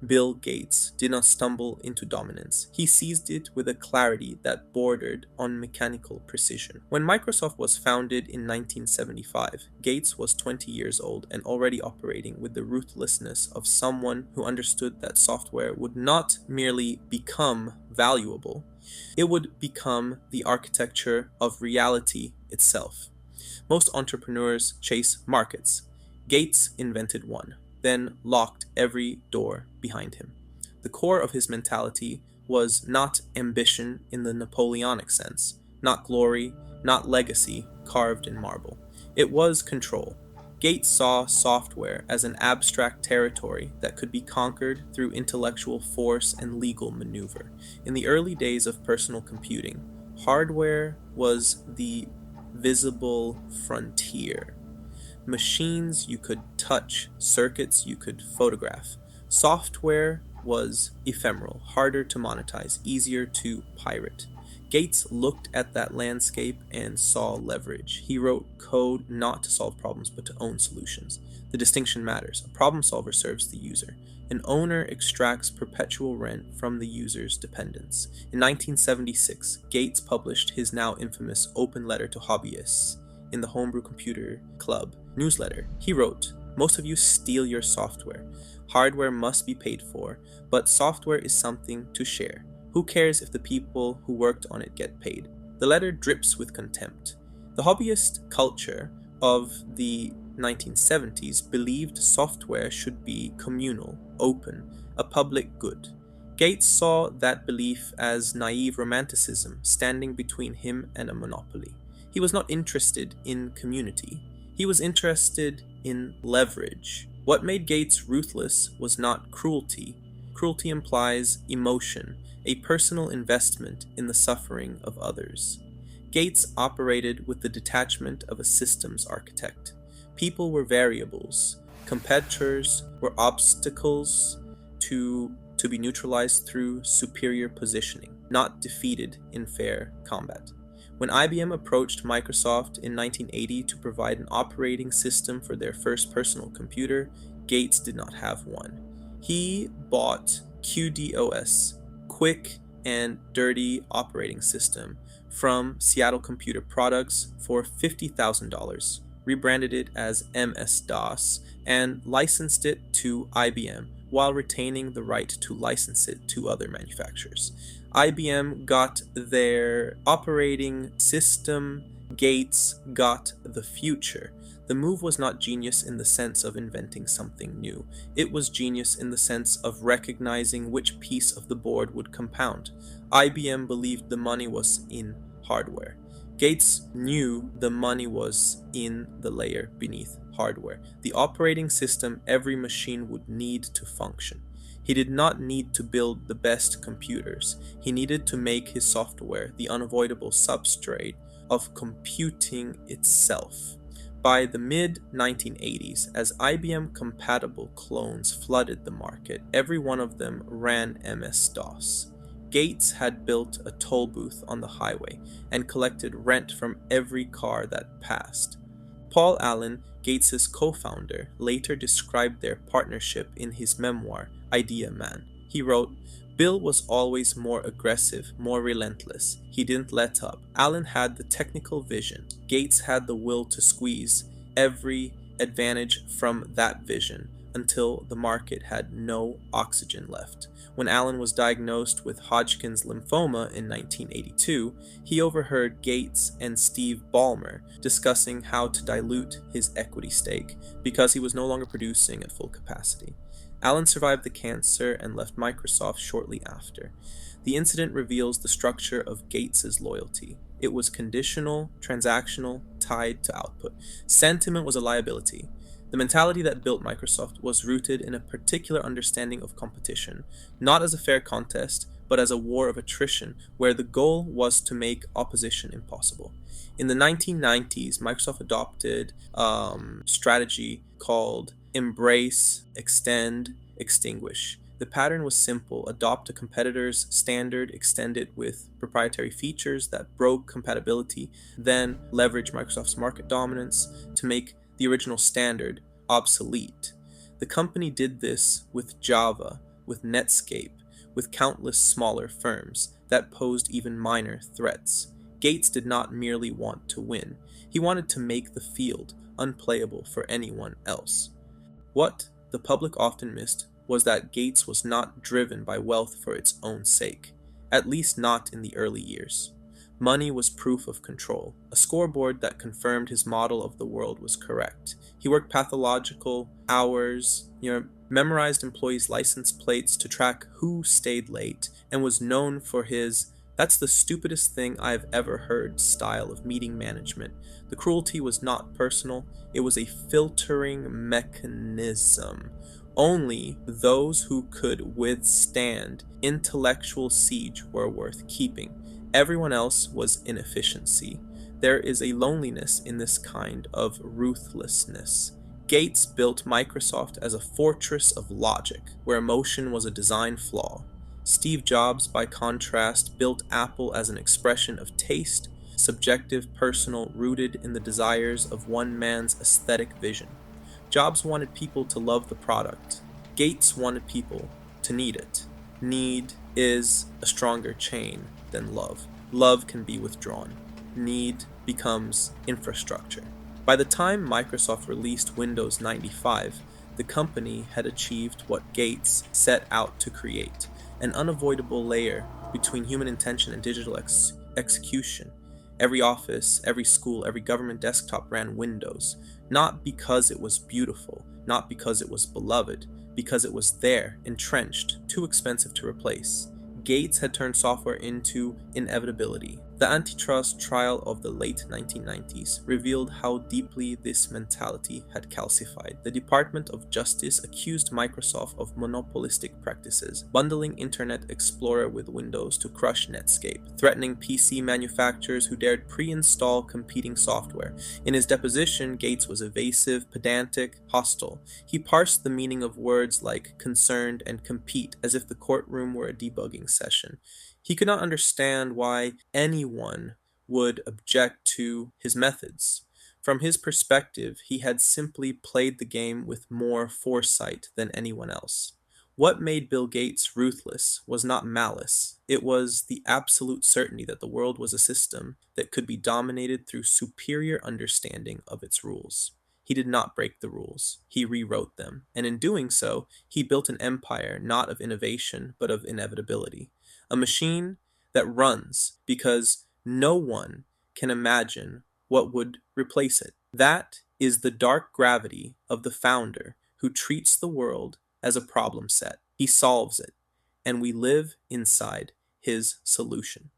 Bill Gates did not stumble into dominance. He seized it with a clarity that bordered on mechanical precision. When Microsoft was founded in 1975, Gates was 20 years old and already operating with the ruthlessness of someone who understood that software would not merely become valuable, it would become the architecture of reality itself. Most entrepreneurs chase markets. Gates invented one, then locked every door behind him. The core of his mentality was not ambition in the Napoleonic sense, not glory, not legacy carved in marble. It was control. Gates saw software as an abstract territory that could be conquered through intellectual force and legal maneuver. In the early days of personal computing, hardware was the visible frontier. Machines you could touch, circuits you could photograph. Software was ephemeral, harder to monetize, easier to pirate. Gates looked at that landscape and saw leverage. He wrote code not to solve problems but to own solutions. The distinction matters. A problem solver serves the user. An owner extracts perpetual rent from the user's dependence. In 1976, Gates published his now infamous open letter to hobbyists in the Homebrew Computer Club newsletter. He wrote, "Most of you steal your software. Hardware must be paid for, but software is something to share. Who cares if the people who worked on it get paid?" The letter drips with contempt. The hobbyist culture of the 1970s believed software should be communal, open, a public good. Gates saw that belief as naive romanticism standing between him and a monopoly. He was not interested in community. He was interested in leverage. What made Gates ruthless was not cruelty. Cruelty implies emotion, a personal investment in the suffering of others. Gates operated with the detachment of a systems architect. People were variables. Competitors were obstacles to be neutralized through superior positioning, not defeated in fair combat. When IBM approached Microsoft in 1980 to provide an operating system for their first personal computer, Gates did not have one. He bought QDOS, Quick and Dirty Operating System, from Seattle Computer Products for $50,000, rebranded it as MS-DOS, and licensed it to IBM while retaining the right to license it to other manufacturers. IBM got their operating system, Gates got the future. The move was not genius in the sense of inventing something new. It was genius in the sense of recognizing which piece of the board would compound. IBM believed the money was in hardware. Gates knew the money was in the layer beneath hardware, the operating system every machine would need to function. He did not need to build the best computers. He needed to make his software the unavoidable substrate of computing itself. By the mid-1980s, as IBM-compatible clones flooded the market, every one of them ran MS-DOS. Gates had built a toll booth on the highway and collected rent from every car that passed. Paul Allen, Gates's co-founder, later described their partnership in his memoir, Idea Man. He wrote, "Bill was always more aggressive, more relentless. He didn't let up. Allen had the technical vision. Gates had the will to squeeze every advantage from that vision until the market had no oxygen left. When Allen was diagnosed with Hodgkin's lymphoma in 1982, he overheard Gates and Steve Ballmer discussing how to dilute his equity stake because he was no longer producing at full capacity. Allen survived the cancer and left Microsoft shortly after. The incident reveals the structure of Gates's loyalty. It was conditional, transactional, tied to output. Sentiment was a liability. The mentality that built Microsoft was rooted in a particular understanding of competition, not as a fair contest, but as a war of attrition, where the goal was to make opposition impossible. In the 1990s, Microsoft adopted a strategy called embrace, extend, extinguish. The pattern was simple: adopt a competitor's standard, extend it with proprietary features that broke compatibility, then leverage Microsoft's market dominance to make the original standard obsolete. The company did this with Java, with Netscape, with countless smaller firms that posed even minor threats. Gates did not merely want to win, he wanted to make the field unplayable for anyone else. What the public often missed was that Gates was not driven by wealth for its own sake, at least not in the early years. Money was proof of control, a scoreboard that confirmed his model of the world was correct. He worked pathological hours, memorized employees' license plates to track who stayed late, and was known for his "that's the stupidest thing I've ever heard" style of meeting management. The cruelty was not personal, it was a filtering mechanism. Only those who could withstand intellectual siege were worth keeping. Everyone else was inefficiency. There is a loneliness in this kind of ruthlessness. Gates built Microsoft as a fortress of logic, where emotion was a design flaw. Steve Jobs, by contrast, built Apple as an expression of taste, subjective, personal, rooted in the desires of one man's aesthetic vision. Jobs wanted people to love the product. Gates wanted people to need it. Need is a stronger chain than love. Love can be withdrawn. Need becomes infrastructure. By the time Microsoft released Windows 95, the company had achieved what Gates set out to create, an unavoidable layer between human intention and digital execution. Every office, every school, every government desktop ran Windows, not because it was beautiful, not because it was beloved, because it was there, entrenched, too expensive to replace. Gates had turned software into inevitability. The antitrust trial of the late 1990s revealed how deeply this mentality had calcified. The Department of Justice accused Microsoft of monopolistic practices, bundling Internet Explorer with Windows to crush Netscape, threatening PC manufacturers who dared pre-install competing software. In his deposition, Gates was evasive, pedantic, hostile. He parsed the meaning of words like concerned and compete as if the courtroom were a debugging session. He could not understand why anyone would object to his methods. From his perspective, he had simply played the game with more foresight than anyone else. What made Bill Gates ruthless was not malice, it was the absolute certainty that the world was a system that could be dominated through superior understanding of its rules. He did not break the rules, he rewrote them, and in doing so, he built an empire not of innovation, but of inevitability. A machine that runs because no one can imagine what would replace it. That is the dark gravity of the founder who treats the world as a problem set. He solves it, and we live inside his solution.